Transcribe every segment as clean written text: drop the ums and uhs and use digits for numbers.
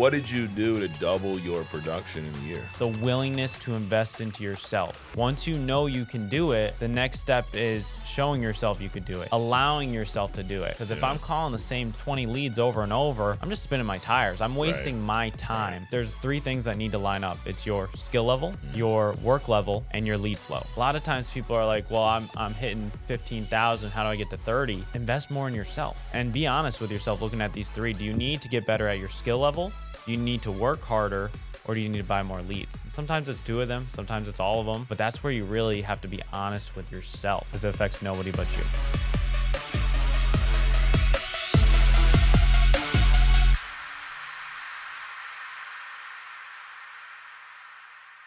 What did you do to double your production in a year? The willingness to invest into yourself. Once you know you can do it, the next step is showing yourself you could do it, allowing yourself to do it. Because if I'm calling the same 20 leads over and over, I'm just spinning my tires. I'm wasting my time. There's 3 things that need to line up. It's your skill level, your work level, and your lead flow. A lot of times people are like, well, I'm hitting 15,000. How do I get to 30? Invest more in yourself and be honest with yourself looking at these 3. Do you need to get better at your skill level? Do you need to work harder? Or do you need to buy more leads? Sometimes it's 2 of them, sometimes it's all of them, but that's where you really have to be honest with yourself because it affects nobody but you.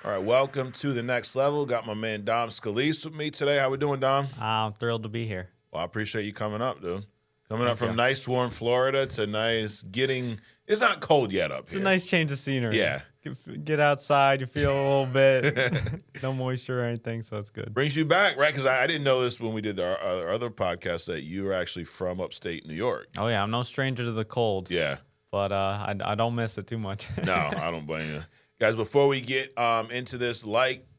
All right, welcome to The Next Level. Got my man Dom Scalice with me today. How we doing, Dom? I'm thrilled to be here. Well, I appreciate you coming up, dude. Coming up from nice, warm Florida to nice it's not cold yet up here. It's a nice change of scenery. Yeah. Get outside, you feel a little bit, no moisture or anything, so it's good. Brings you back, right? Because I didn't know this when we did our other podcast that you were actually from upstate New York. Oh, yeah, I'm no stranger to the cold. Yeah. But I don't miss it too much. No, I don't blame you. Guys, before we get into this,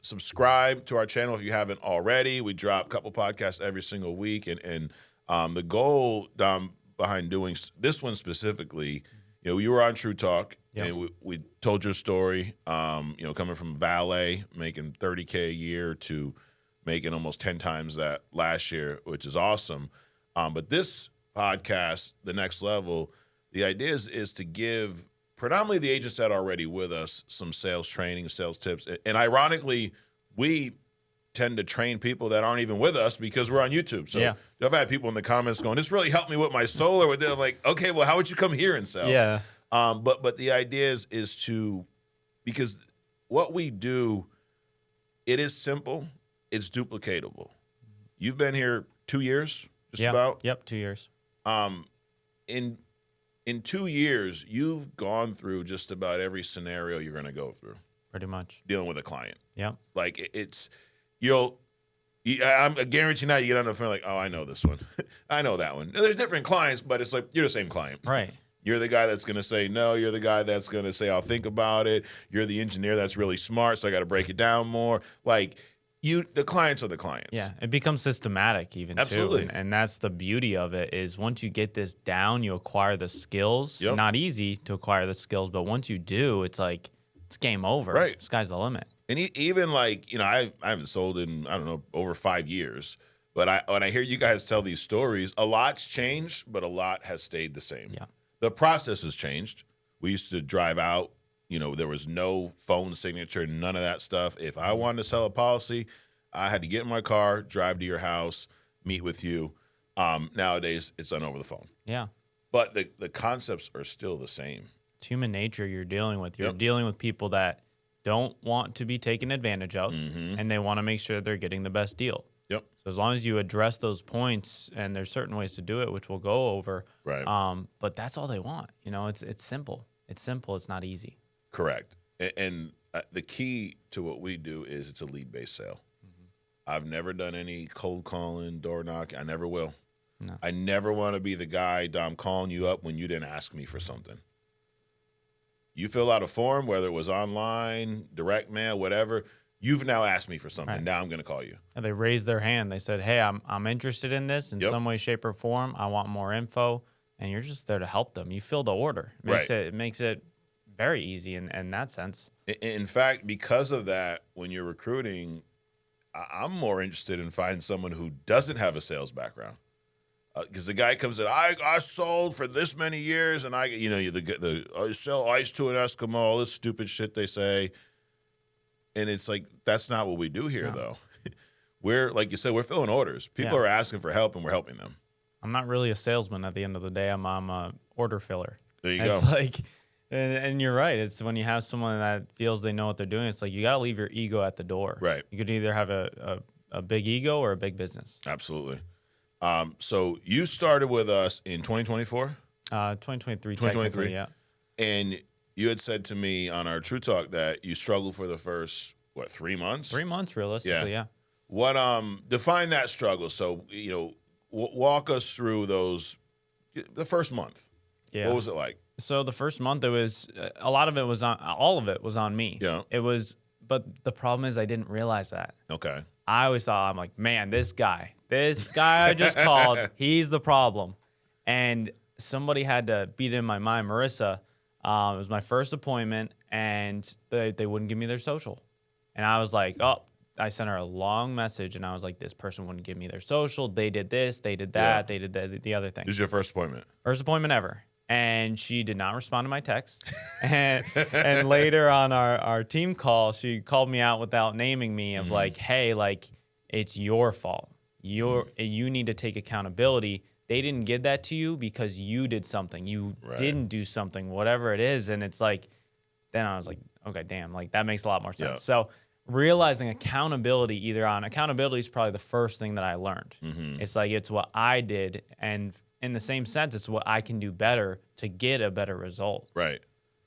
subscribe to our channel if you haven't already. We drop a couple podcasts every single week, and the goal, Dom, behind doing this one specifically, you were on True Talk, and we told your story, coming from valet, making $30K a year to making almost 10 times that last year, which is awesome. But this podcast, The Next Level, the idea is to give predominantly the agents that are already with us some sales training, sales tips. And ironically, we tend to train people that aren't even with us because we're on YouTube. So I've had people in the comments going, this really helped me with my solar. I'm like, okay, well, how would you come here and sell? Yeah. But the idea is to, because what we do, it is simple, it's duplicatable. You've been here 2 years, about? Yep, 2 years. In 2 years, you've gone through just about every scenario you're going to go through. Pretty much. Dealing with a client. Yep. Like I'm guarantee now you get on the phone like, oh, I know this one. I know that one. There's different clients, but it's like you're the same client. Right. You're the guy that's going to say no. You're the guy that's going to say, I'll think about it. You're the engineer that's really smart, so I got to break it down more. Like, the clients are the clients. Yeah, it becomes systematic even Absolutely. too. And that's the beauty of it is once you get this down, you acquire the skills. Yep. Not easy to acquire the skills, but once you do, it's like, it's game over. Right. Sky's the limit. And even like, I haven't sold in, I don't know, over 5 years. But when I hear you guys tell these stories, a lot's changed, but a lot has stayed the same. Yeah. The process has changed. We used to drive out. There was no phone signature, none of that stuff. If I wanted to sell a policy, I had to get in my car, drive to your house, meet with you. Nowadays, it's done over the phone. Yeah. But the concepts are still the same. It's human nature you're dealing with. You're dealing with people that don't want to be taken advantage of, and they want to make sure they're getting the best deal. Yep. So as long as you address those points, and there's certain ways to do it, which we'll go over. Right. But that's all they want. It's simple. It's simple. It's not easy. Correct. And the key to what we do is it's a lead-based sale. I've never done any cold calling, door knocking. I never will. No. I never want to be the guy, Dom, calling you up when you didn't ask me for something. You fill out a form, whether it was online, direct mail, whatever. You've now asked me for something. Right. Now I'm going to call you. And they raised their hand. They said, hey, I'm interested in this in some way, shape, or form. I want more info. And you're just there to help them. You fill the order. It makes it very easy in that sense. In fact, because of that, when you're recruiting, I'm more interested in finding someone who doesn't have a sales background. Because the guy comes in, I sold for this many years, and I sell ice to an Eskimo, all this stupid shit they say. And it's like, that's not what we do here, though. We're, like you said, we're filling orders. People are asking for help, and we're helping them. I'm not really a salesman at the end of the day. I'm a order filler. There you It's go. like, and you're right. It's when you have someone that feels they know what they're doing, it's like you got to leave your ego at the door. Right. You could either have a big ego or a big business. Absolutely. So you started with us in 2024? 2023, 2023, yeah. And you had said to me on our True Talk that you struggled for the first, 3 months? 3 months, realistically, yeah. What define that struggle? So, walk us through the first month. Yeah. What was it like? So the first month, it was a lot of it was on, all of it was on me. Yeah. It was, but the problem is I didn't realize that. Okay. I always thought, I'm like, man, this guy I just called, he's the problem. And somebody had to beat it in my mind. Marissa, it was my first appointment, and they wouldn't give me their social. And I was like, oh, I sent her a long message, and I was like, this person wouldn't give me their social. They did this, they did that, they did the other thing. This is your first appointment? First appointment ever. And she did not respond to my text. and later on our team call, she called me out without naming me of like, hey, like, it's your fault. You need to take accountability. They didn't give that to you because you did something. You didn't do something, whatever it is. And it's like, then I was like, okay, damn, like that makes a lot more sense. Yeah. So realizing accountability accountability is probably the first thing that I learned. It's like, it's what I did. And in the same sense, it's what I can do better to get a better result. Right.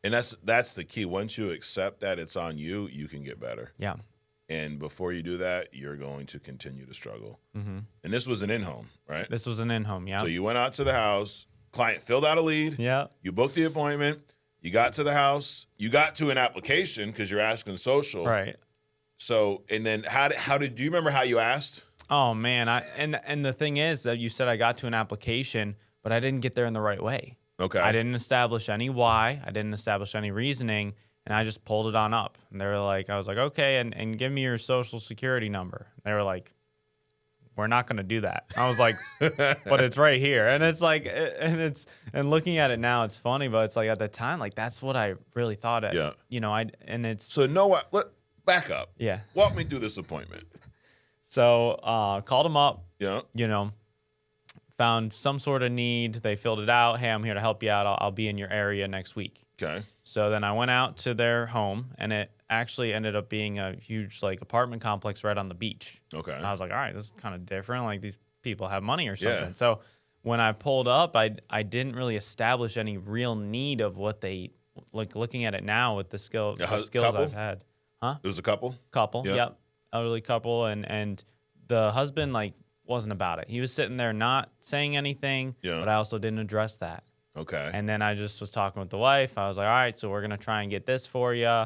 And that's the key. Once you accept that it's on you, you can get better. Yeah. And before you do that, you're going to continue to struggle. And this was an in-home, right? This was an in-home, yeah. So you went out to the house, client filled out a lead. Yeah. You booked the appointment. You got to the house. You got to an application because you're asking social. Right. So, and then do you remember how you asked? Oh man, and the thing is that you said I got to an application, but I didn't get there in the right way. Okay. I didn't establish any why. I didn't establish any reasoning, and I just pulled it on up. And they were like, I was like, okay, and give me your social security number. They were like, we're not going to do that. I was like, but it's right here. And it's like, and looking at it now, it's funny, but it's like at the time, like that's what I really thought. Yeah. You know, So back up. Yeah. Walk me through this appointment. So called them up. Yeah. You know, found some sort of need. They filled it out. Hey, I'm here to help you out. I'll be in your area next week. Okay. So then I went out to their home, and it actually ended up being a huge like apartment complex right on the beach. Okay. And I was like, all right, this is kind of different. Like these people have money or something. Yeah. So when I pulled up, I didn't really establish any real need of what they like. Looking at it now with the skills couple? I've had. Huh? It was a couple? Couple. Yeah. Yep. Elderly couple, and the husband like wasn't about it. He was sitting there not saying anything, but I also didn't address that. Okay. And then I just was talking with the wife. I was like, all right, so we're going to try and get this for you,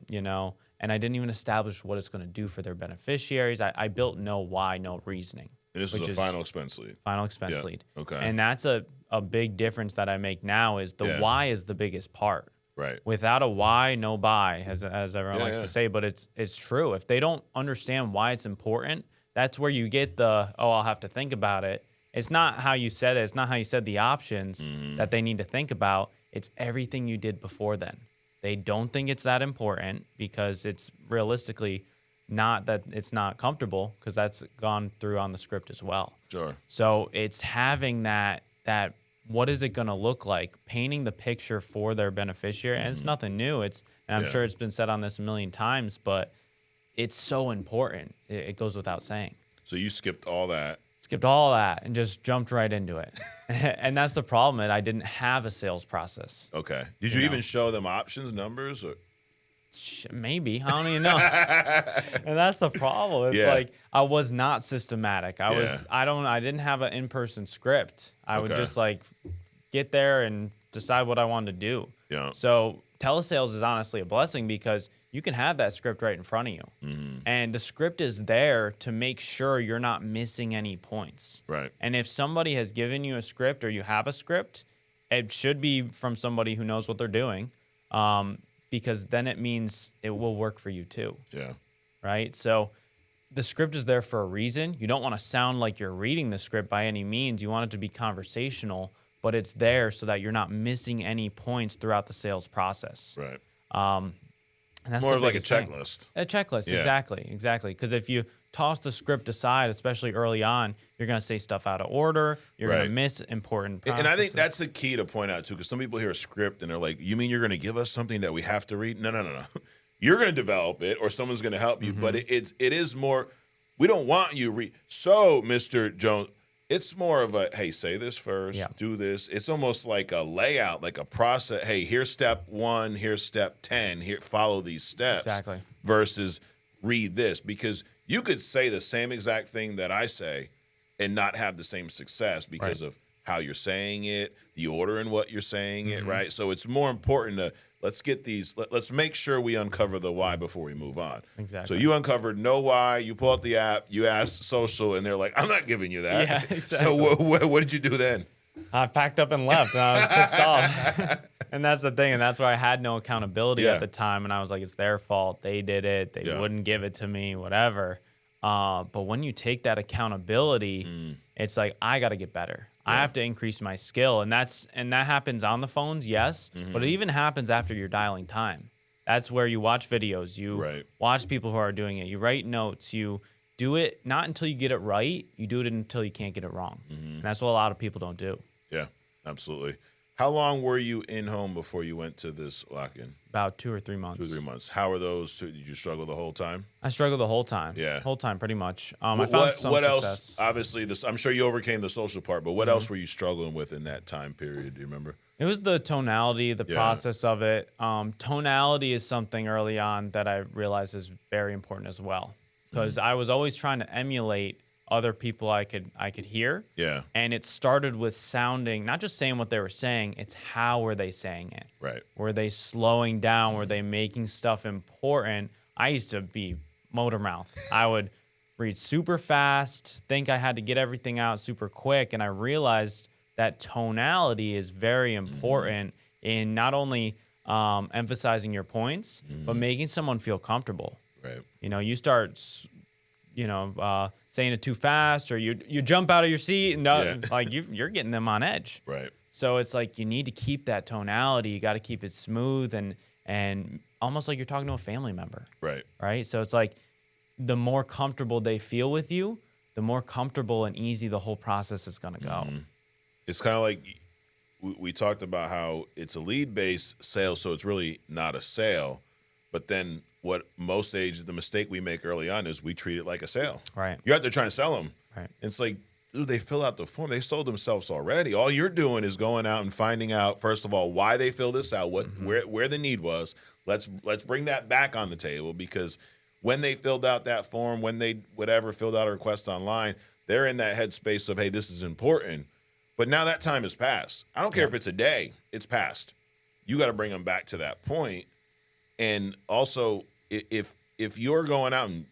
you know, and I didn't even establish what it's going to do for their beneficiaries. I built no why, no reasoning. And this is a final expense lead. Final expense lead. Okay. And that's a big difference that I make now is the why is the biggest part. Right. Without a why, no buy, as everyone likes to say. But it's true. If they don't understand why it's important, that's where you get I'll have to think about it. It's not how you said it. It's not how you said the options that they need to think about. It's everything you did before then. They don't think it's that important because it's realistically not that it's not comfortable because that's gone through on the script as well. Sure. So it's having that what is it going to look like, painting the picture for their beneficiary. And it's nothing new. And I'm sure it's been said on this a million times, but it's so important. It goes without saying. So you skipped all that. Skipped all that and just jumped right into it. And that's the problem. I didn't have a sales process. Okay. Did you even show them options, numbers? Or? Maybe. I don't even know. And that's the problem. It's like I was not systematic. I didn't have an in-person script. I would just like get there and decide what I wanted to do. Yeah. So telesales is honestly a blessing because you can have that script right in front of you. And the script is there to make sure you're not missing any points. Right. And if somebody has given you a script or you have a script, it should be from somebody who knows what they're doing. Because then it means it will work for you too. Yeah. Right? So the script is there for a reason. You don't want to sound like you're reading the script by any means. You want it to be conversational, but it's there so that you're not missing any points throughout the sales process. Right. And that's more the of like a biggest thing. checklist. A checklist, exactly. Because if you toss the script aside, especially early on, you're going to say stuff out of order. You're going to miss important processes. And I think that's a key to point out, too, because some people hear a script and they're like, you mean you're going to give us something that we have to read? No. You're going to develop it or someone's going to help you. But it is more, we don't want you read. So, Mr. Jones, it's more of a, hey, say this first, do this. It's almost like a layout, like a process. Hey, here's step 1, here's step 10, here, follow these steps. Exactly. Versus read this. Because you could say the same exact thing that I say and not have the same success because of how you're saying it, the order in what you're saying it, Mm-hmm. right? So it's more important to let's make sure we uncover the why before we move on. Exactly. So you uncovered no why, you pull up the app, you ask social, and they're like, I'm not giving you that. Yeah, exactly. So what did you do then? I packed up and left, and I was pissed off. And that's the thing, and that's why I had no accountability Yeah. at the time, and I was like, it's their fault. They did it. They Yeah. wouldn't give it to me, whatever. But when you take that accountability, it's like, I got to get better. I have to increase my skill, and that happens on the phones, yes, but it even happens after you're dialing time. That's where you watch videos, you watch people who are doing it, you write notes, you do it not until you get it right, you do it until you can't get it wrong. And that's what a lot of people don't do. Yeah, absolutely. How long were you in home before you went to this lock-in? About 2 or 3 months. 2 or 3 months. How are those? Did you struggle the whole time? I struggled the whole time. Yeah. Whole time, pretty much. I found some what success. else? Obviously, I'm sure you overcame the social part, but what else were you struggling with in that time period? Do you remember? It was the tonality, the process of it. Tonality is something early on that I realized is very important as well, because I was always trying to emulate other people I could hear. Yeah. And it started with sounding, not just saying what they were saying, it's how were they saying it? Right. Were they slowing down? Were they making stuff important? I used to be motor mouth. I would read super fast, think I had to get everything out super quick, and I realized that tonality is very important in not only emphasizing your points, but making someone feel comfortable. Right. You know, you start, saying it too fast, or you jump out of your seat, and like you're getting them on edge. Right. So it's like you need to keep that tonality. You got to keep it smooth and almost like you're talking to a family member. Right. Right. So it's like the more comfortable they feel with you, the more comfortable and easy the whole process is going to go. It's kind of like we talked about how it's a lead-based sale, so it's really not a sale. But then what most agents, the mistake we make early on is we treat it like a sale. Right. You're out there trying to sell them. Right. It's like, dude, they fill out the form. They sold themselves already. All you're doing is going out and finding out, first of all, why they filled this out, where the need was. Let's bring that back on the table, because when they filled out that form, when they filled out a request online, they're in that headspace of, hey, this is important. But now that time has passed. I don't care if it's a day, it's passed. You got to bring them back to that point. And also, if you're going out and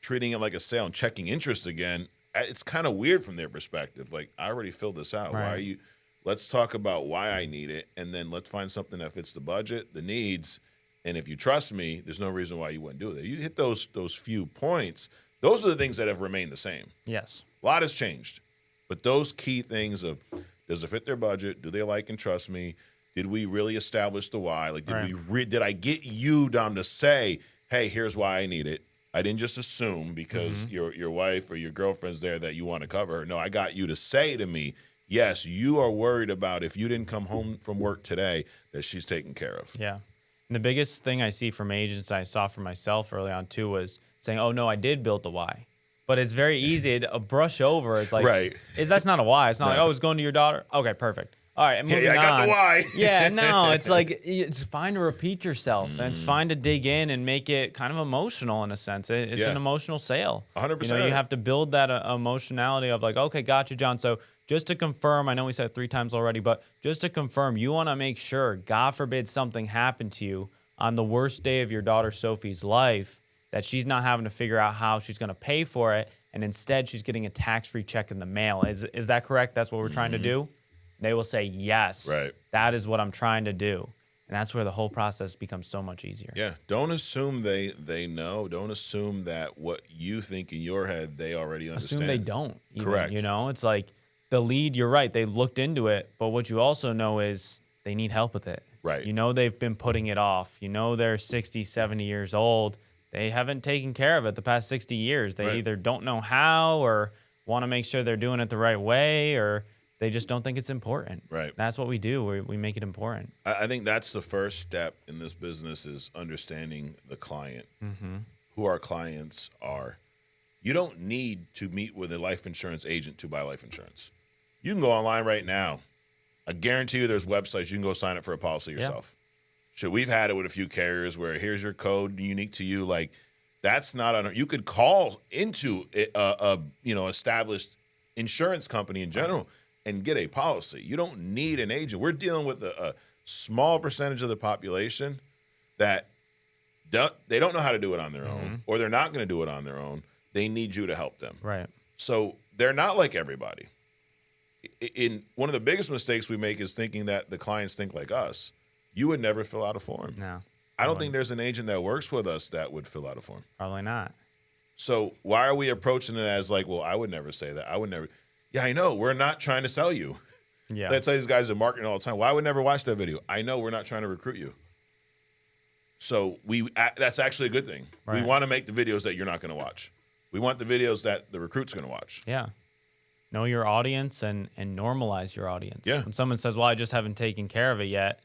treating it like a sale and checking interest again, it's kind of weird from their perspective. Like, I already filled this out. Right. Why are you? Let's talk about why I need it, and then let's find something that fits the budget, the needs. And if you trust me, there's no reason why you wouldn't do it. You hit those few points. Those are the things that have remained the same. Yes. A lot has changed. But those key things of, does it fit their budget? Do they like and trust me? Did we really establish the why? Like, did I get you, Dom, to say, hey, here's why I need it? I didn't just assume because your wife or your girlfriend's there that you want to cover her. No, I got you to say to me, yes, you are worried about if you didn't come home from work today that she's taken care of. Yeah. And the biggest thing I see from agents, I saw for myself early on too, was saying, oh, no, I did build the why. But it's very easy to brush over. It's like, that's not a why. It's not like, oh, it's going to your daughter. Okay, perfect. All right, moving on. I got the why. Yeah, no, it's like, it's fine to repeat yourself. And it's fine to dig in and make it kind of emotional in a sense. It's an emotional sale. 100%. You know, you have to build that emotionality of like, okay, gotcha, John. So just to confirm, I know we said it 3 times already, but just to confirm, you want to make sure, God forbid something happened to you on the worst day of your daughter Sophie's life, that she's not having to figure out how she's going to pay for it, and instead she's getting a tax-free check in the mail. Is that correct? That's what we're trying to do? They will say, yes, that is what I'm trying to do. And that's where the whole process becomes so much easier. Yeah. Don't assume they know. Don't assume that what you think in your head, they already understand. Assume they don't. Even, correct. You know, it's like the lead, you're right. They looked into it. But what you also know is they need help with it. Right. You know, they've been putting it off. You know, they're 60, 70 years old. They haven't taken care of it the past 60 years. They either don't know how or want to make sure they're doing it the right way, or they just don't think it's important. Right. That's what we do. We make it important. I think that's the first step in this business, is understanding the client, who our clients are. You don't need to meet with a life insurance agent to buy life insurance. You can go online right now. I guarantee you there's websites you can go sign up for a policy yourself. Shit, we've had it with a few carriers where here's your code unique to you. Like, that's not you could call into a established insurance company in general. and get a policy. You don't need an agent. We're dealing with a small percentage of the population that they don't know how to do it on their own, or they're not going to do it on their own. They need you to help them. Right. So they're not like everybody. In one of the biggest mistakes we make is thinking that the clients think like us. You would never fill out a form. No. I don't think there's an agent that works with us that would fill out a form. Probably not. So why are we approaching it as like, well, I would never say that. I would never. Yeah, I know. We're not trying to sell you. Yeah. I tell these guys in marketing all the time, well, I would never watch that video. I know we're not trying to recruit you. So that's actually a good thing. Right. We want to make the videos that you're not going to watch. We want the videos that the recruit's going to watch. Yeah. Know your audience and normalize your audience. Yeah. When someone says, well, I just haven't taken care of it yet,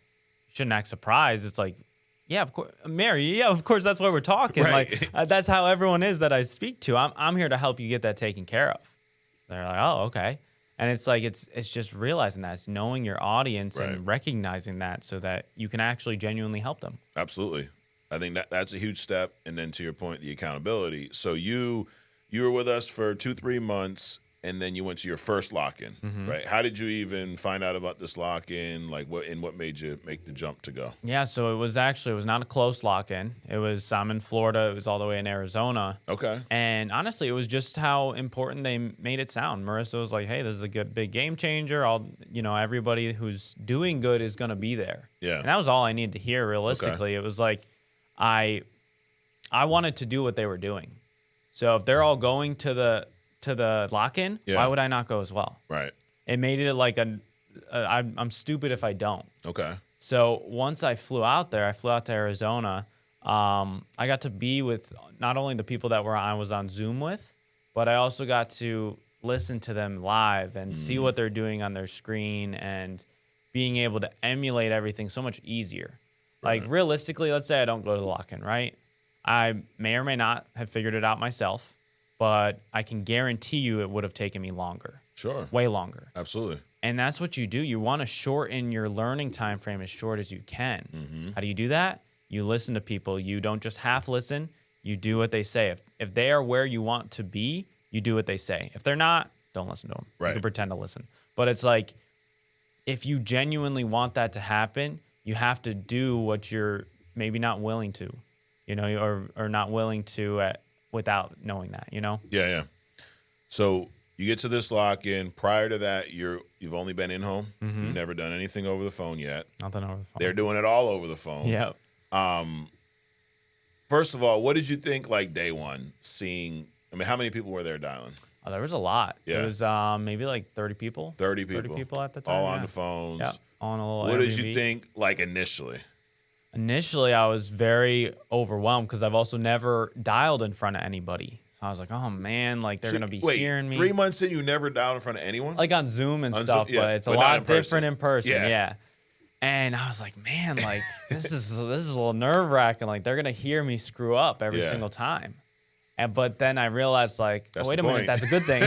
you shouldn't act surprised. It's like, yeah, of course, Mary, yeah, of course, that's why we're talking. Right. Like, that's how everyone is that I speak to. I'm here to help you get that taken care of. They're like, oh, okay. And it's like, it's just realizing that. It's knowing your audience Right. and recognizing that so that you can actually genuinely help them. Absolutely. I think that's a huge step. And then to your point, the accountability. So you were with us for 2-3 months, and then you went to your first lock-in, right? How did you even find out about this lock-in? Like, what made you make the jump to go? Yeah, so it was not a close lock-in. It was, I'm in Florida. It was all the way in Arizona. Okay. And honestly, it was just how important they made it sound. Marissa was like, hey, this is a good big game changer. Everybody who's doing good is going to be there. Yeah. And that was all I needed to hear realistically. It was like, I wanted to do what they were doing. So if they're all going to the lock-in, why would I not go as well? Right. It made it like I'm stupid if I don't. Okay. So once I flew out there, I flew out to Arizona. I got to be with not only the people that I was on Zoom with, but I also got to listen to them live and see what they're doing on their screen and being able to emulate everything so much easier. Like realistically, let's say I don't go to the lock-in, right? I may or may not have figured it out myself, but I can guarantee you it would have taken me longer. Sure. Way longer. Absolutely. And that's what you do. You want to shorten your learning time frame as short as you can. How do you do that? You listen to people. You don't just half listen. You do what they say. If they are where you want to be, you do what they say. If they're not, don't listen to them. Right. You can pretend to listen. But it's like, if you genuinely want that to happen, you have to do what you're maybe not willing to, or not willing to without knowing that, Yeah. So you get to this lock-in. Prior to that, you've only been in home. You've never done anything over the phone yet. Nothing over the phone. They're doing it all over the phone. Yep. First of all, what did you think like day one seeing? I mean, how many people were there dialing? Oh, there was a lot. Yeah. It was maybe like 30 people. 30 people. 30 people at the time. All on the phones. Yeah. On a little What did Airbnb. you think like initially? Initially, I was very overwhelmed because I've also never dialed in front of anybody. So I was like, oh man, like they're gonna be hearing me. 3 months in, you never dialed in front of anyone? Like on Zoom and stuff, yeah, but it's a but not lot in person. different in person. Yeah. Yeah. And I was like, man, like this is a little nerve wracking. Like they're gonna hear me screw up every Yeah. single time. But then I realized like, That's oh, wait the a minute, point. that's a good thing.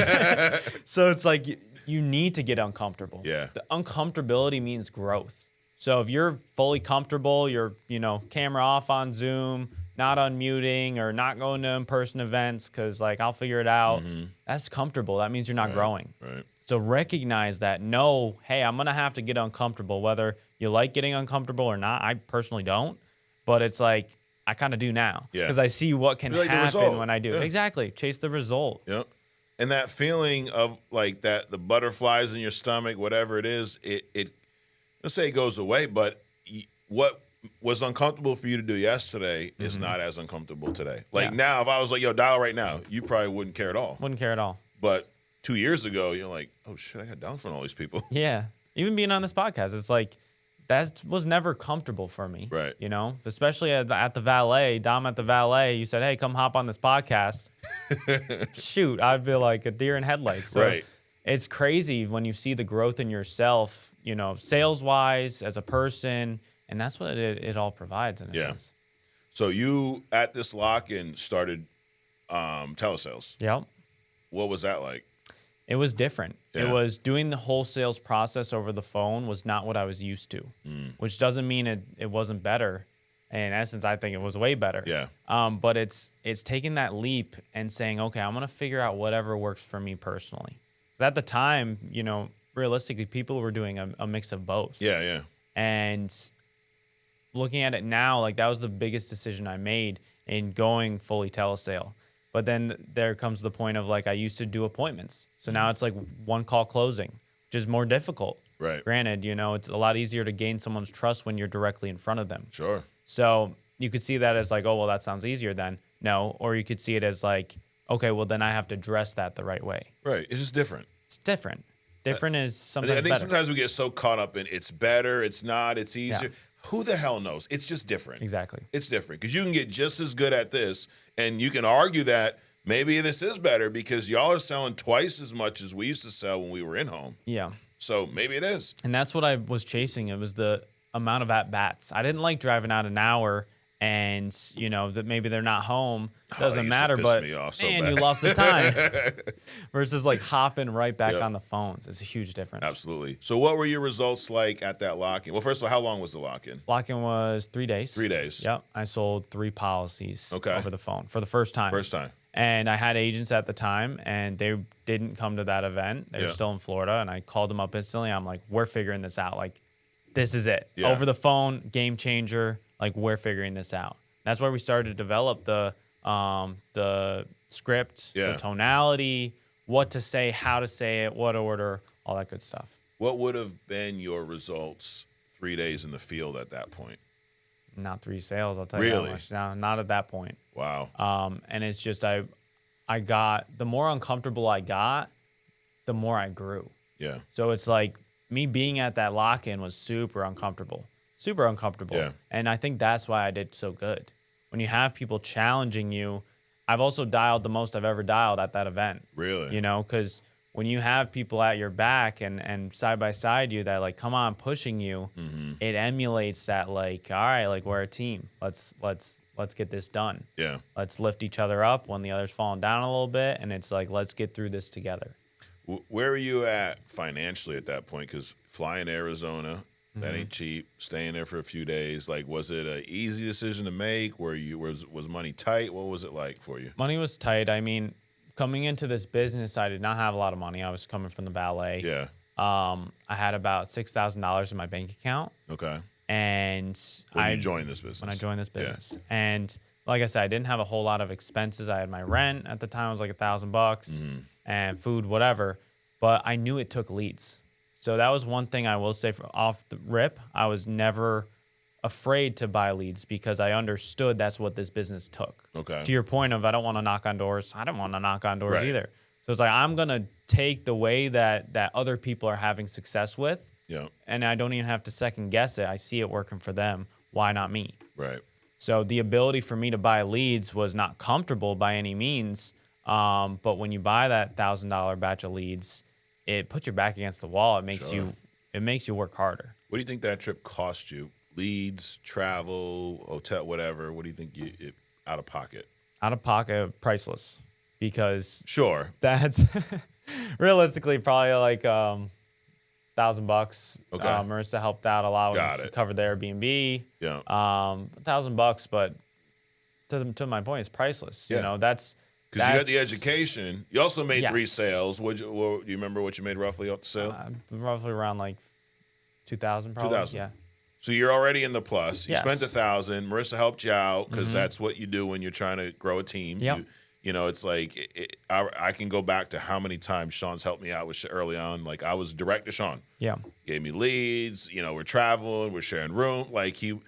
So it's like you need to get uncomfortable. Yeah. The uncomfortability means growth. So if you're fully comfortable, you're, camera off on Zoom, not unmuting or not going to in-person events because like I'll figure it out. That's comfortable. That means you're not growing. Right. So recognize that. No, hey, I'm going to have to get uncomfortable, whether you like getting uncomfortable or not. I personally don't, but it's like I kind of do now because I see what can You like the happen result. when I do. Yeah. Exactly. Chase the result. Yep. And that feeling of like that, the butterflies in your stomach, whatever it is, it let's say it goes away, but what was uncomfortable for you to do yesterday is not as uncomfortable today. Like now, if I was like, yo, dial right now, you probably wouldn't care at all. Wouldn't care at all. But 2 years ago, you're like, oh shit, I got down from all these people. Yeah. Even being on this podcast, it's like that was never comfortable for me. Right. Especially at the valet, Dom at the valet, you said, hey, come hop on this podcast. Shoot, I'd be like a deer in headlights. So Right. It's crazy when you see the growth in yourself, sales wise, as a person. And that's what it all provides in a sense. So you at this lock-in started telesales. Yep. What was that like? It was different. Yeah. It was doing the whole sales process over the phone was not what I was used to, which doesn't mean it wasn't better. In essence, I think it was way better. Yeah. But it's taking that leap and saying, okay, I'm going to figure out whatever works for me personally. 'Cause at the time, realistically, people were doing a mix of both. Yeah, yeah. And looking at it now, like that was the biggest decision I made in going fully telesale. But then there comes the point of like I used to do appointments. So now it's like one call closing, which is more difficult. Right. Granted, you know, it's a lot easier to gain someone's trust when you're directly in front of them. Sure. So you could see that as like, oh, well, that sounds easier then. No. Or you could see it as like, okay, well, then I have to dress that the right way. Right. It's just different. It's different. Different is sometimes I think better. sometimes we get so caught up in it's better, it's not, it's easier. Yeah. Who the hell knows? It's just different. Exactly. It's different because you can get just as good at this, and you can argue that maybe this is better because y'all are selling twice as much as we used to sell when we were in home. Yeah. So maybe it is. And that's what I was chasing. It was the amount of at-bats. I didn't like driving out an hour and, you know, that maybe they're not home. Doesn't matter, but man, you lost the time. Versus like hopping right back on the phones. It's a huge difference. Absolutely. So what were your results like at that lock-in? Well, first of all, how long was the lock-in? Lock-in was 3 days. 3 days. Yep. I sold 3 policies over the phone for the first time. First time. And I had agents at the time, and they didn't come to that event. They were still in Florida, and I called them up instantly. I'm like, we're figuring this out. Like, this is it. Yeah. Over the phone, game changer. Like, we're figuring this out. That's where we started to develop the script, the tonality, what to say, how to say it, what order, all that good stuff. What would have been your results 3 days in the field at that point? Not 3 sales, I'll tell you that much. No, not at that point. Wow. And it's just I got, the more uncomfortable I got, the more I grew. Yeah. So it's like me being at that lock-in was super uncomfortable. Super uncomfortable. Yeah. And I think that's why I did so good. When you have people challenging you, I've also dialed the most I've ever dialed at that event. Really? You know, because when you have people at your back and side by side you that like, come on, pushing you, it emulates that like, all right, like we're a team. Let's get this done. Yeah. Let's lift each other up when the other's falling down a little bit. And it's like, let's get through this together. Where are you at financially at that point? Because flying to Arizona, that ain't cheap. Staying there for a few days, like, was it an easy decision to make? Was money tight? What was it like for you? Money was tight. I mean, coming into this business, I did not have a lot of money. I was coming from the ballet. Yeah. I had about $6,000 in my bank account. Okay. And when you joined this business. When I joined this business. Yeah. And like I said, I didn't have a whole lot of expenses. I had my rent at the time. It was like $1,000 and food, whatever. But I knew it took leads. So that was one thing I will say off the rip. I was never afraid to buy leads because I understood that's what this business took. Okay. To your point of I don't want to knock on doors. I don't want to knock on doors either. So it's like I'm going to take the way that other people are having success with. Yeah. And I don't even have to second guess it. I see it working for them. Why not me? Right. So the ability for me to buy leads was not comfortable by any means. But when you buy that $1,000 batch of leads, it puts your back against the wall. It makes you work harder. What do you think that trip cost you? Leads, travel, hotel, whatever. What do you think out of pocket? Out of pocket, priceless. Because that's realistically probably like $1,000. Okay. Marissa helped out a lot Got when she it. covered the Airbnb. Yeah. $1,000, but to my point, it's priceless. Yeah. You know, that's because you got the education. You also made 3 sales. Do you remember what you made roughly off the sale? Roughly around like 2,000 probably. 2,000. Yeah. So you're already in the plus. You Yes. spent 1,000. Marissa helped you out because that's what you do when you're trying to grow a team. Yep. You know, it's like I can go back to how many times Sean's helped me out with early on. Like I was direct to Sean. Yeah. Gave me leads. You know, we're traveling. We're sharing room. Like you.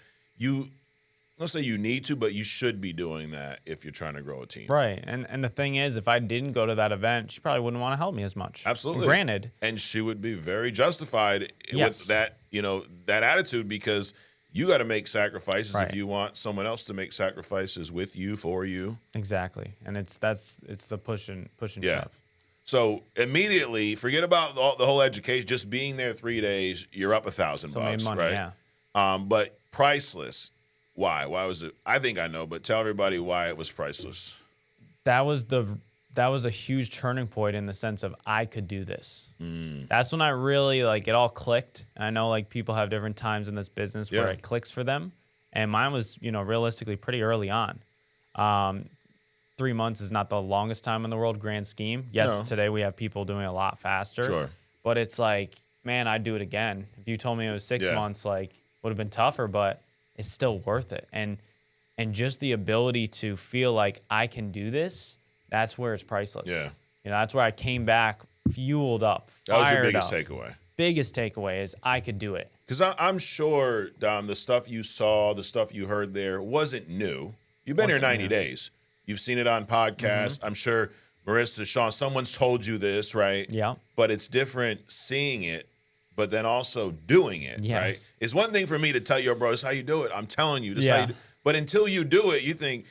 Let's say you need to, but you should be doing that if you're trying to grow a team. Right. And the thing is, if I didn't go to that event, she probably wouldn't want to help me as much. Absolutely. Granted. And she would be very justified Yes. with that, that attitude because you got to make sacrifices if you want someone else to make sacrifices with you, for you. Exactly. And it's the push and shove. So immediately, forget about the whole education, just being there 3 days, you're up $1,000 So made money, right? yeah. But priceless. Why? Why was it? I think I know, but tell everybody why it was priceless. That was a huge turning point in the sense of I could do this. That's when I really it all clicked. I know people have different times in this business where it clicks for them. And mine was, realistically pretty early on. 3 months is not the longest time in the world grand scheme. Yes, today we have people doing it a lot faster. Sure. but it's like, man, I'd do it again. If you told me it was 6 Yeah. months, like would have been tougher, but it's still worth it. And just the ability to feel like I can do this, that's where it's priceless. Yeah. That's where I came back fueled up, That was your fired biggest up. takeaway. Biggest takeaway is I could do it. Because I'm sure, Dom, the stuff you saw, the stuff you heard there wasn't new. You've been here 90 days. You've seen it on podcasts. I'm sure Marissa, Sean, someone's told you this, right? Yeah. But it's different seeing it, but then also doing it, Yes. right? It's one thing for me to tell you, bro, this is how you do it. I'm telling you, this is how you do it. But until you do it, you think,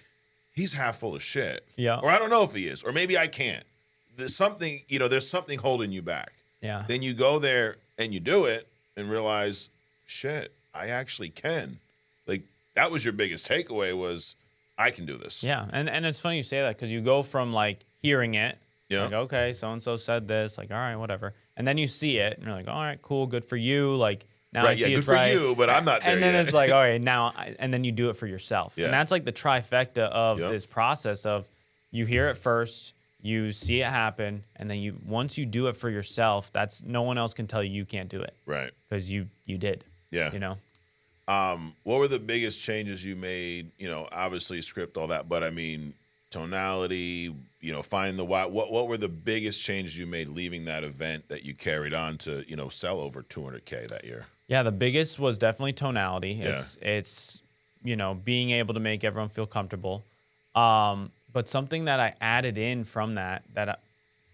he's half full of shit. Yeah. Or I don't know if he is. Or maybe I can't. There's something, there's something holding you back. Yeah. Then you go there and you do it and realize, shit, I actually can. Like, that was your biggest takeaway was, I can do this. Yeah. And it's funny you say that because you go from like hearing it, Yeah. like, okay, so-and-so said this, like, all right, whatever. And then you see it and you're like, all right, cool, good for you. Like, now I see good it's for right. you, but I'm not there And then yet. it's like, all right, now, and then you do it for yourself. Yeah. And that's like the trifecta of Yep. this process of you hear it first, you see it happen, and then once you do it for yourself, that's no one else can tell you can't do it Right. because you did. Yeah. What were the biggest changes you made? Obviously script, all that, but I mean, tonality, finding the why. What were the biggest changes you made leaving that event that you carried on to, sell over 200K that year? Yeah, the biggest was definitely tonality. Yeah. It's being able to make everyone feel comfortable. But something that I added in from that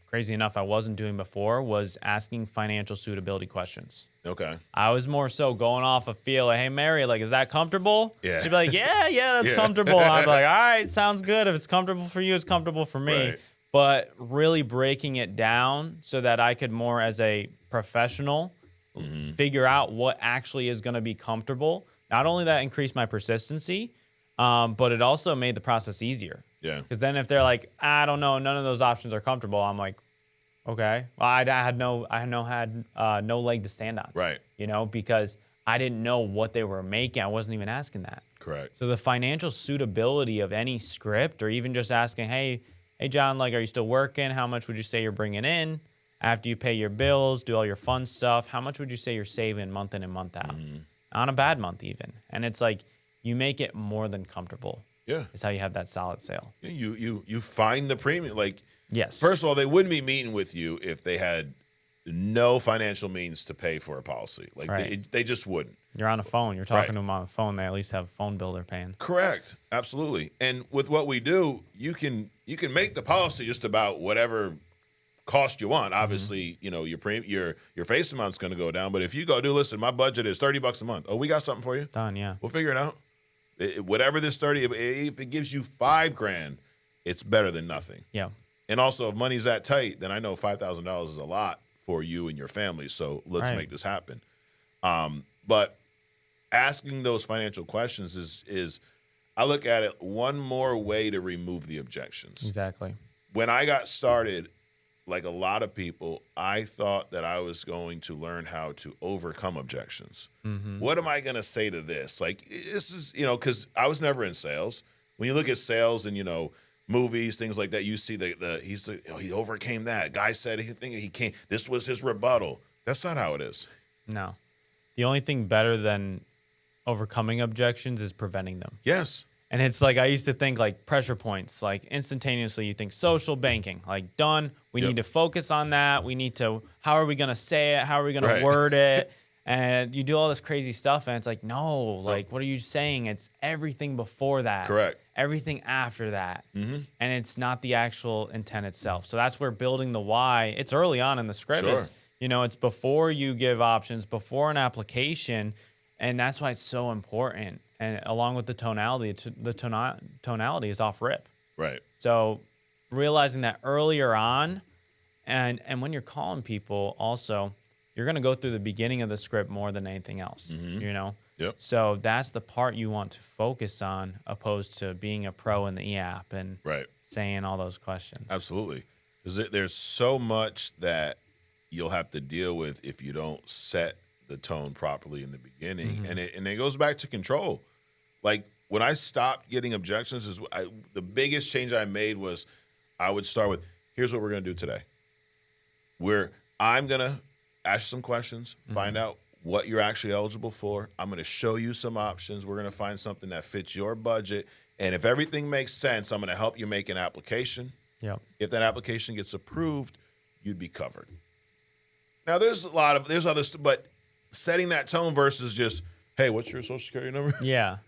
crazy enough I wasn't doing before was asking financial suitability questions. Okay. I was more so going off a feel like, hey, Mary, like, is that comfortable? Yeah. She'd be like, yeah, that's comfortable. I'm like, all right, sounds good. If it's comfortable for you, it's comfortable for me. Right. But really breaking it down so that I could more as a professional figure out what actually is going to be comfortable. Not only that increased my persistency, but it also made the process easier. Yeah. Because then if they're like, I don't know, none of those options are comfortable, I'm like, okay. Well, I had no leg to stand on. Right. Because I didn't know what they were making. I wasn't even asking that. Correct. So the financial suitability of any script, or even just asking, hey, John, like, are you still working? How much would you say you're bringing in after you pay your bills, do all your fun stuff? How much would you say you're saving month in and month out? On a bad month even. And it's like, you make it more than comfortable. Yeah. Is how you have that solid sale. You find the premium. Like, Yes. first of all, they wouldn't be meeting with you if they had no financial means to pay for a policy. Like, Right. they just wouldn't. You're on the phone. You're talking Right. to them on the phone. They at least have a phone bill they're paying. Correct. Absolutely. And with what we do, you can make the policy just about whatever cost you want. Obviously, your face amount's going to go down. But if you go, listen, my budget is $30 a month. Oh, we got something for you. Done, yeah. We'll figure it out. Whatever this 30, if it gives you $5,000, it's better than nothing. Yeah. And also, if money's that tight, then I know $5,000 is a lot for you and your family. So let's Right. make this happen. But asking those financial questions is, I look at it, one more way to remove the objections. Exactly. When I got started, like a lot of people, I thought that I was going to learn how to overcome objections. What am I going to say to this? Like, this is, because I was never in sales. When you look at sales and, movies, things like that, you see he overcame that. Guy said he came. This was his rebuttal. That's not how it is. No. The only thing better than overcoming objections is preventing them. Yes. And it's like, I used to think like pressure points, like instantaneously you think social banking, like done. We Yep. need to focus on that. We need to, how are we going to say it? How are we going Right. to word it? And you do all this crazy stuff. And it's like, no, like, what are you saying? It's everything before that. Correct. Everything after that. And it's not the actual intent itself. So that's where building the why, it's early on in the script. Sure. It's, it's before you give options, before an application. And that's why it's so important. And along with the tonality, tonality is off rip. Right. So realizing that earlier on, and when you're calling people also, you're going to go through the beginning of the script more than anything else, Yep. So that's the part you want to focus on opposed to being a pro in the e-app and Right. saying all those questions. Absolutely. Because there's so much that you'll have to deal with if you don't set the tone properly in the beginning. And it goes back to control. Like, when I stopped getting objections, the biggest change I made was I would start with, here's what we're going to do today. I'm going to ask some questions, find out what you're actually eligible for. I'm going to show you some options. We're going to find something that fits your budget. And if everything makes sense, I'm going to help you make an application. Yep. If that application gets approved, you'd be covered. Now, there's other stuff, but setting that tone versus just, hey, what's your social security number? Yeah.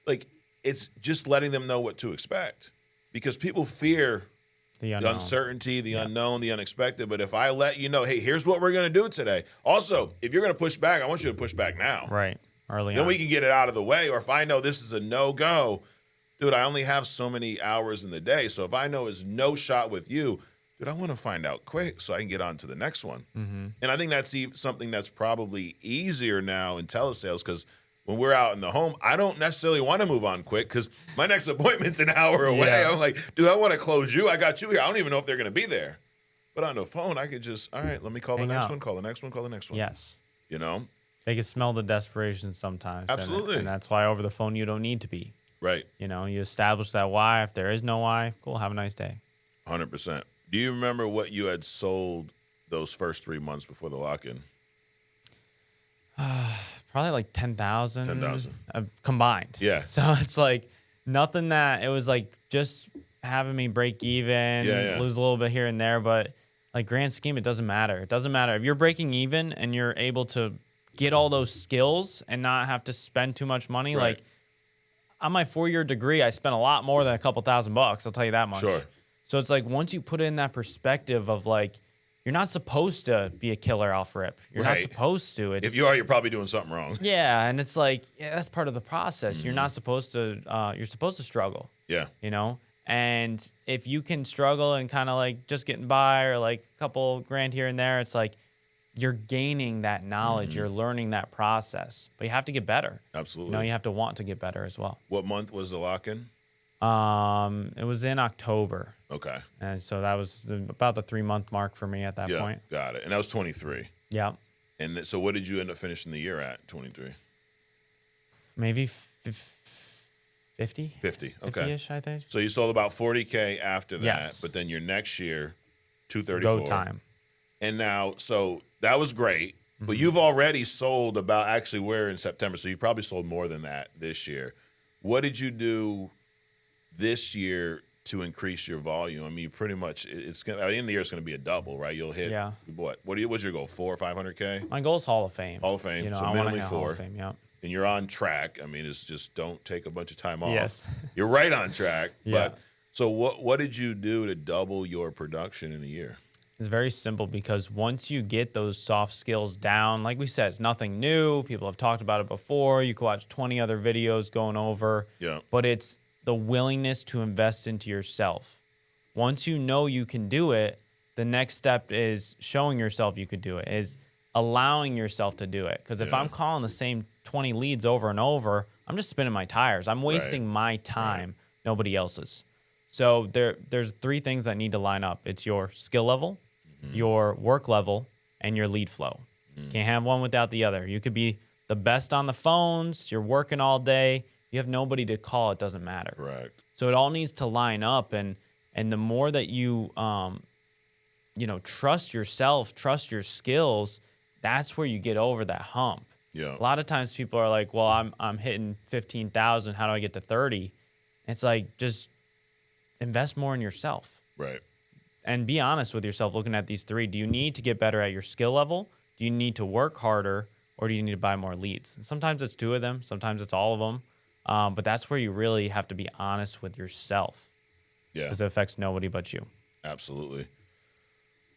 Like, it's just letting them know what to expect, because people fear the uncertainty, the unknown, the unexpected. But if I let you know, hey, here's what we're going to do today. Also, if you're going to push back, I want you to push back now. Right. Early then on. we can get it out of the way. Or if I know this is a no-go, dude, I only have so many hours in the day. So if I know it's no shot with you, dude, I want to find out quick so I can get on to the next one. Mm-hmm. And I think that's something that's probably easier now in telesales, because when we're out in the home, I don't necessarily want to move on quick because my next appointment's an hour away. Yeah. I'm like, dude, I want to close you. I got you here. I don't even know if they're going to be there. But on the phone, I could just, all right, let me call the next one, call the next one, call the next one. Yes. You know? They can smell the desperation sometimes. Absolutely. And that's why over the phone you don't need to be. Right. You know, you establish that why. If there is no why, cool, have a nice day. 100%. Do you remember what you had sold those first 3 months before the lock-in? Probably like 10,000. 10,000. Combined. Yeah. So it's like nothing that, it was like just having me break even, lose a little bit here and there. But like grand scheme, it doesn't matter. It doesn't matter. If you're breaking even and you're able to get all those skills and not have to spend too much money, Right. like on my 4-year degree, I spent a lot more than a couple $1,000. I'll tell you that much. Sure. So it's like once you put it in that perspective of like, you're not supposed to be a killer off rip. You're not supposed to. It's, if you are, you're probably doing something wrong. Yeah, and it's like, yeah, that's part of the process. You're not supposed to. You're supposed to struggle. Yeah. You know, and if you can struggle and kind of like just getting by or like a couple grand here and there, it's like you're gaining that knowledge. You're learning that process, but you have to get better. Absolutely. You know, you have to want to get better as well. What month was the lock-in? It was in October. Okay. And so that was about the 3-month mark for me at that point. Got it. And that was 23. Yeah. And so what did you end up finishing the year at, 23? Maybe 50. 50. Okay. 50-ish, I think. So you sold about 40K after that, Yes. but then your next year, 234. Go time. And now, so that was great, but you've already sold about, actually we're in September, so you probably sold more than that this year. What did you do this year to increase your volume? I mean, pretty much, it's gonna, at the end of the year, it's going to be a double, right? You'll hit, what's your goal, 400 or 500K? My goal is Hall of Fame. Hall of Fame, You know, so I want to minimally hit 4. Hall of Fame, yeah. And you're on track. I mean, it's just don't take a bunch of time off. Yes. You're right on track. Yeah. But so what did you do to double your production in a year? It's very simple, because once you get those soft skills down, like we said, it's nothing new. People have talked about it before. You can watch 20 other videos going over. Yeah. But it's the willingness to invest into yourself. Once you know you can do it, the next step is showing yourself you could do it, is allowing yourself to do it. Because if I'm calling the same 20 leads over and over, I'm just spinning my tires. I'm wasting my time, nobody else's. So there's 3 things that need to line up. It's your skill level, your work level, and your lead flow. Can't have one without the other. You could be the best on the phones, you're working all day, you have nobody to call, it doesn't matter. Correct. So it all needs to line up, and the more that you trust yourself, trust your skills, that's where you get over that hump. Yeah. A lot of times people are like, well, I'm hitting 15,000, how do I get to 30? It's like, just invest more in yourself. Right. And be honest with yourself looking at these 3. Do you need to get better at your skill level? Do you need to work harder? Or do you need to buy more leads? And sometimes it's 2 of them. Sometimes it's all of them. But that's where you really have to be honest with yourself. Yeah. Because it affects nobody but you. Absolutely.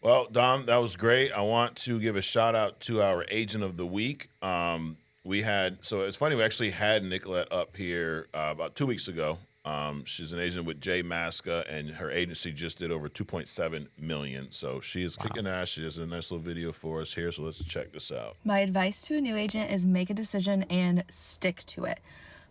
Well, Dom, that was great. I want to give a shout out to our agent of the week. So it's funny, we actually had Nicolette up here about 2 weeks ago. She's an agent with Jay Masca, and her agency just did over 2.7 million. So she is kicking ass. She has a nice little video for us here. So let's check this out. My advice to a new agent is make a decision and stick to it.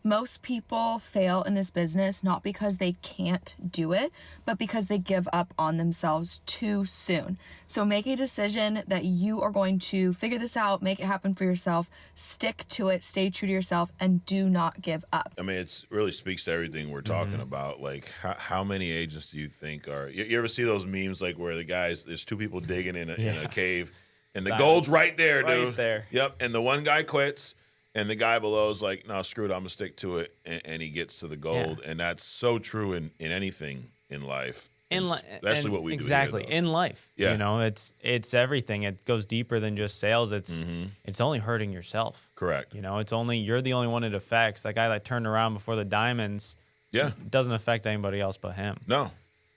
Most people fail in this business not because they can't do it, but because they give up on themselves too soon. So make a decision that you are going to figure this out, make it happen for yourself, stick to it, stay true to yourself, and do not give up. I mean, it really speaks to everything we're talking about. Like, how many agents do you think are? You ever see those memes like where the guys, there's 2 people digging in a cave, And the gold's right there, dude. Right there. Yep. And the one guy quits, and the guy below is like, no, screw it, I'm going to stick to it. And he gets to the gold. Yeah. And that's so true in anything in life. Especially what we do exactly here, in life. Yeah. You know, it's everything. It goes deeper than just sales. It's only hurting yourself. Correct. You know, you're the only one it affects. That guy that turned around before the diamonds, it doesn't affect anybody else but him. No,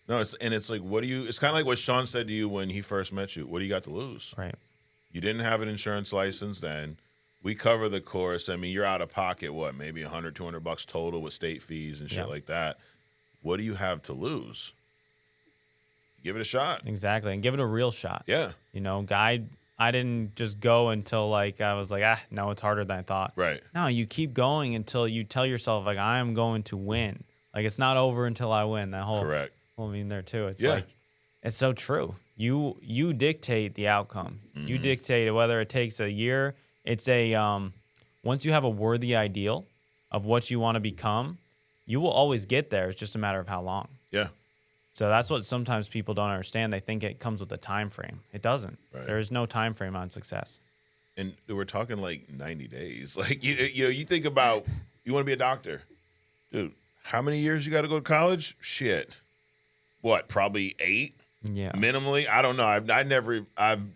it's like, it's kind of like what Sean said to you when he first met you. What do you got to lose? Right. You didn't have an insurance license then. We cover the course. I mean, you're out of pocket, maybe $100, $200 total with state fees and shit like that. What do you have to lose? Give it a shot. Exactly. And give it a real shot. Yeah. You know, I didn't just go until like I was like, no, it's harder than I thought. Right. No, you keep going until you tell yourself like, I am going to win. Like, it's not over until I win. That whole correct. Well, I mean, there too. It's like, it's so true. You dictate the outcome. You dictate whether it takes a year. It's once you have a worthy ideal of what you want to become, you will always get there. It's just a matter of how long. Yeah. So that's what sometimes people don't understand. They think it comes with a time frame. It doesn't. Right. There is no time frame on success. And we're talking like 90 days. Like, you think about, you want to be a doctor. Dude, how many years you got to go to college? Shit. What, probably 8? Yeah. Minimally? I don't know. I've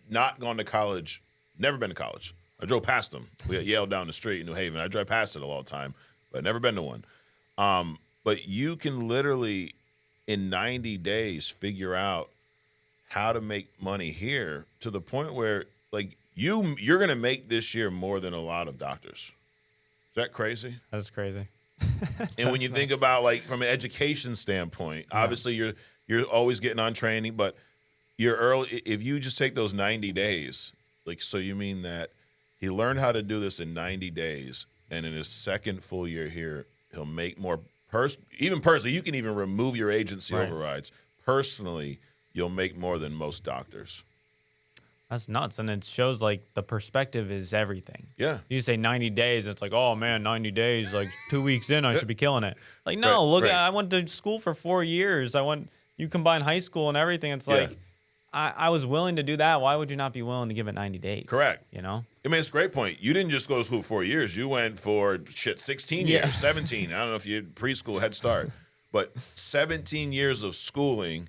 not gone to college. Never been to college. I drove past them. We at Yale down the street in New Haven. I drive past it a lot of time, but I've never been to one. But you can literally, in 90 days, figure out how to make money here to the point where, like, you're going to make this year more than a lot of doctors. Is that crazy? That's crazy. And when you think about, like, from an education standpoint, obviously you're always getting on training, but you're early. If you just take those 90 days, like, so you mean that he learned how to do this in 90 days, and in his second full year here, he'll make more. Even personally, you can even remove your agency overrides. Personally, you'll make more than most doctors. That's nuts. And it shows, like, the perspective is everything. Yeah. You say 90 days, it's like, oh, man, 90 days, like 2 weeks in, I should be killing it. Like, no, look, I went to school for 4 years. You combine high school and everything. It's like, I was willing to do that. Why would you not be willing to give it 90 days? Correct. You know? I mean, it's a great point. You didn't just go to school for 4 years. You went for, 16 years, 17. I don't know if you had preschool, Head Start. But 17 years of schooling,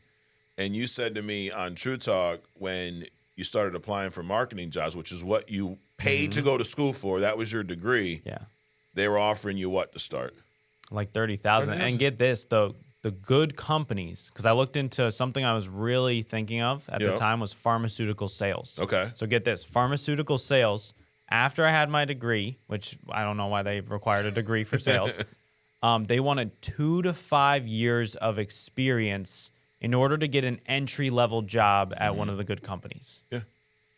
and you said to me on True Talk when you started applying for marketing jobs, which is what you paid to go to school for, that was your degree. Yeah. They were offering you what to start? Like 30,000. And get this, though. The good companies, because I looked into something I was really thinking of at the time was pharmaceutical sales. Okay. So get this, pharmaceutical sales, after I had my degree, which I don't know why they required a degree for sales, they wanted 2 to 5 years of experience in order to get an entry-level job at one of the good companies. Yeah.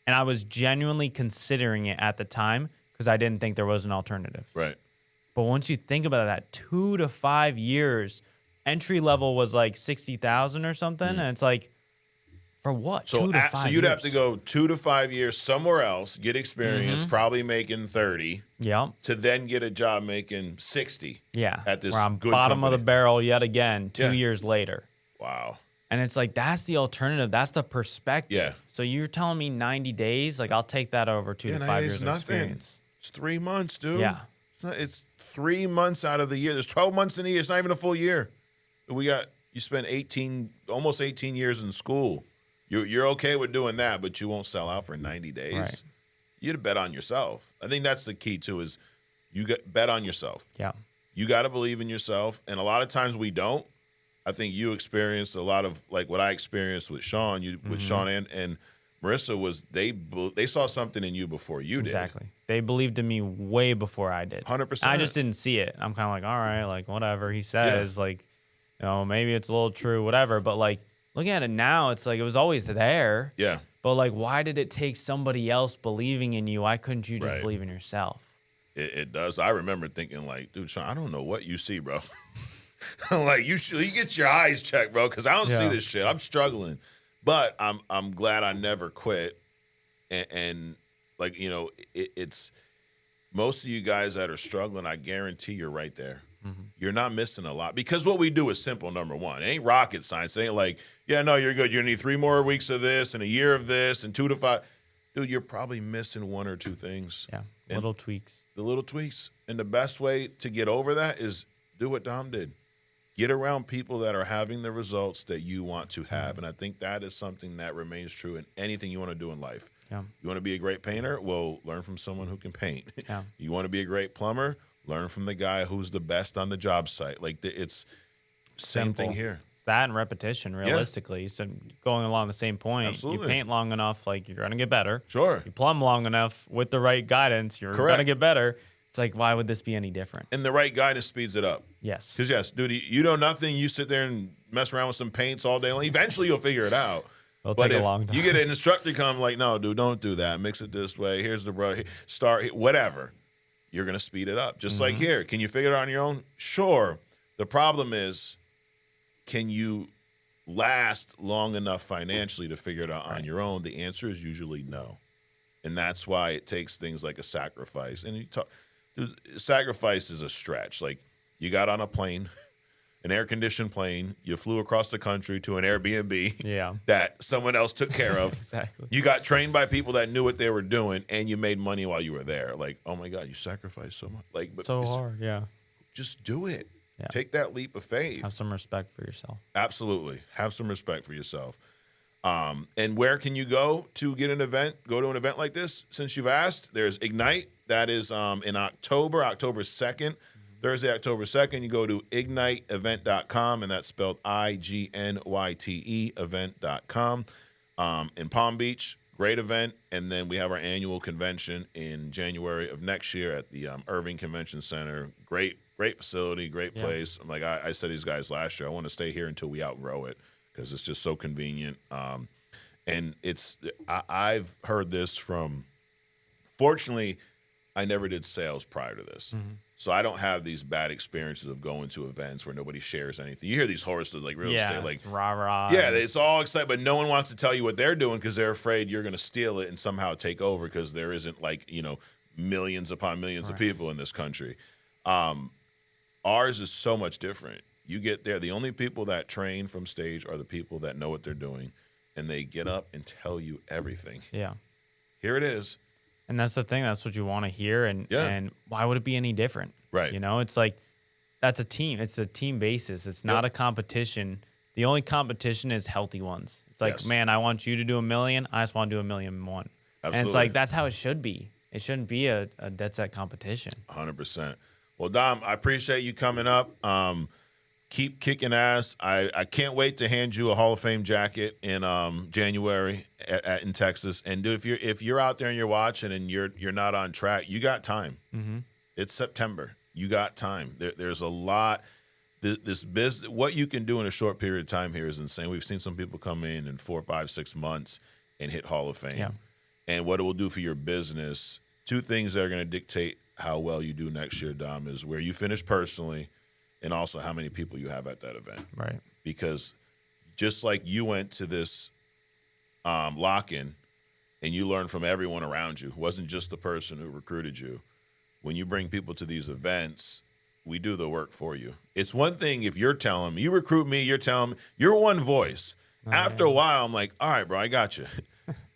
And I was genuinely considering it at the time because I didn't think there was an alternative. Right. But once you think about that, 2 to 5 years, entry level was like 60,000 or something, and it's like, for what? So, 2 to 5 so you'd years. have to go 2 to 5 years somewhere else, get experience, probably making 30, to then get a job making 60. Yeah, at this where I'm good bottom company. of the barrel yet again 2 years later. Wow. And it's like, that's the alternative. That's the perspective. Yeah. So you're telling me 90 days? Like, I'll take that over 2 to 5 years of nothing. experience. It's 3 months, dude. Yeah. It's 3 months out of the year. There's 12 months in the year. It's not even a full year. You spent almost 18 years in school. You're okay with doing that, but you won't sell out for 90 days. Right. You got to bet on yourself. I think that's the key too. Is bet on yourself. Yeah. You got to believe in yourself, and a lot of times we don't. I think you experienced a lot of like what I experienced with Sean. With Sean and Marissa was they saw something in you before you did. Exactly. They believed in me way before I did. 100%. I just didn't see it. I'm kind of like, all right, like whatever he says, like, you know, maybe it's a little true, whatever. But like looking at it now, it's like it was always there. Yeah. But like, why did it take somebody else believing in you? Why couldn't you just believe in yourself? It does. I remember thinking like, dude, Sean, I don't know what you see, bro. Like you get your eyes checked, bro, because I don't see this shit. I'm struggling, but I'm glad I never quit. And like, you know, it's most of you guys that are struggling, I guarantee you're right there. You're not missing a lot because what we do is simple. Number one, it ain't rocket science. It ain't like, yeah, no, you're good. You need 3 more weeks of this and a year of this and 2 to 5. dude, you're probably missing one or two things. Yeah, And little tweaks. the little tweaks. And the best way to get over that is do what Dom did. Get around people that are having the results that you want to have. And I think that is something that remains true in anything you want to do in life. Yeah. You want to be a great painter? Well, learn from someone who can paint. Yeah. You want to be a great plumber? Learn from the guy who's the best on the job site. Like, it's same Simple. thing here. It's that and repetition, realistically. So going along the same point, Absolutely. you paint long enough, like you're going to get better. Sure. You plumb long enough with the right guidance, you're Correct. going to get better. It's like, why would this be any different? And the right guidance speeds it up. Yes. Because, yes, dude, you know nothing. You sit there and mess around with some paints all day long. Eventually, you'll figure it out. It'll But take a if long time. you get an instructor come like, no, dude, don't do that. Mix it this way. Here's the brush. Start, whatever. You're going to speed it up. Just like here. Can you figure it out on your own? Sure. The problem is, can you last long enough financially to figure it out on your own? The answer is usually no. And that's why it takes things like a sacrifice. And dude, sacrifice is a stretch. Like, you got on a plane, an air-conditioned plane. You flew across the country to an Airbnb Yeah. that someone else took care of. Exactly. You got trained by people that knew what they were doing, and you made money while you were there. Like, oh my God, you sacrificed so much. Like, but So hard, yeah. just do it. Yeah. Take that leap of faith. Have some respect for yourself. Absolutely. Have some respect for yourself. And where can you go to get an event? Go to an event like this. Since you've asked, there's Ignite. That is in October 2nd. Thursday, October 2nd, you go to igniteevent.com, and that's spelled IGNYTE event.com. In Palm Beach, great event. And then we have our annual convention in January of next year at the Irving Convention Center. Great facility, great place. Like I said to these guys last year, I want to stay here until we outgrow it because it's just so convenient. And I've heard this from, fortunately, I never did sales prior to this. So I don't have these bad experiences of going to events where nobody shares anything. You hear these horror stories like real estate, like it's rah-rah. yeah, it's all exciting, but no one wants to tell you what they're doing because they're afraid you're going to steal it and somehow take over because there isn't millions upon millions of people in this country. Ours is so much different. You get there, the only people that train from stage are the people that know what they're doing, and they get up and tell you everything. Yeah. Here it is. And that's the thing. That's what you want to hear. And why would it be any different? Right. You know, it's like that's a team. It's a team basis. It's not a competition. The only competition is healthy ones. It's like, man, I want you to do 1 million. I just want to do 1,000,001. Absolutely. And it's like, that's how it should be. It shouldn't be a dead set competition. 100%. Well, Dom, I appreciate you coming up. Keep kicking ass. I can't wait to hand you a Hall of Fame jacket in January in Texas. And dude, if you're out there and you're watching and you're not on track, you got time. It's September. You got time. There's a lot. This business, what you can do in a short period of time here is insane. We've seen some people come in 4, 5, 6 months and hit Hall of Fame. Yeah. And what it will do for your business, two things that are going to dictate how well you do next year, Dom, is where you finish personally and also how many people you have at that event. Right. Because just like you went to this lock-in and you learned from everyone around you, it wasn't just the person who recruited you. When you bring people to these events, we do the work for you. It's one thing if you're telling me, you recruit me, you're telling me, you're one voice. After a while, I'm like, all right, bro, I got you.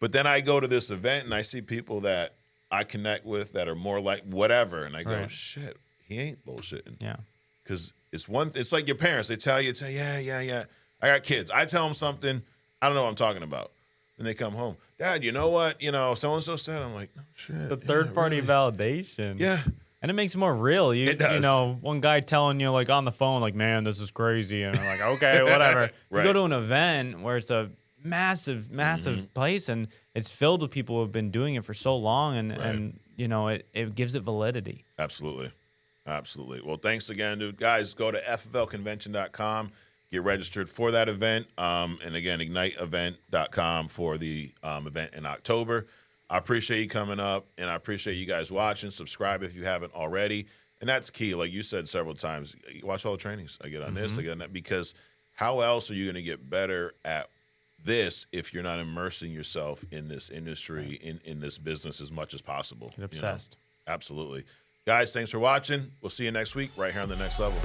But then I go to this event and I see people that I connect with that are more like whatever. And I go, shit, he ain't bullshitting. Yeah. Because it's like your parents. They tell you, yeah. I got kids. I tell them something, I don't know what I'm talking about. And they come home. Dad, you know what? So-and-so said. I'm like, no shit. The third-party validation. Yeah. And it makes it more real. It does. You know, one guy telling you, like, on the phone, like, man, this is crazy. And I'm like, okay, whatever. You go to an event where it's a massive place, and it's filled with people who have been doing it for so long, and you know, it gives it validity. Absolutely. Well, thanks again, dude. Guys, go to fflconvention.com. Get registered for that event. And again, igniteevent.com for the event in October. I appreciate you coming up, and I appreciate you guys watching. Subscribe if you haven't already. And that's key. Like you said several times, watch all the trainings. I get on this, I get on that. Because how else are you going to get better at this if you're not immersing yourself in this industry, in this business as much as possible? Get obsessed. Absolutely. Guys, thanks for watching. We'll see you next week right here on The Next Level.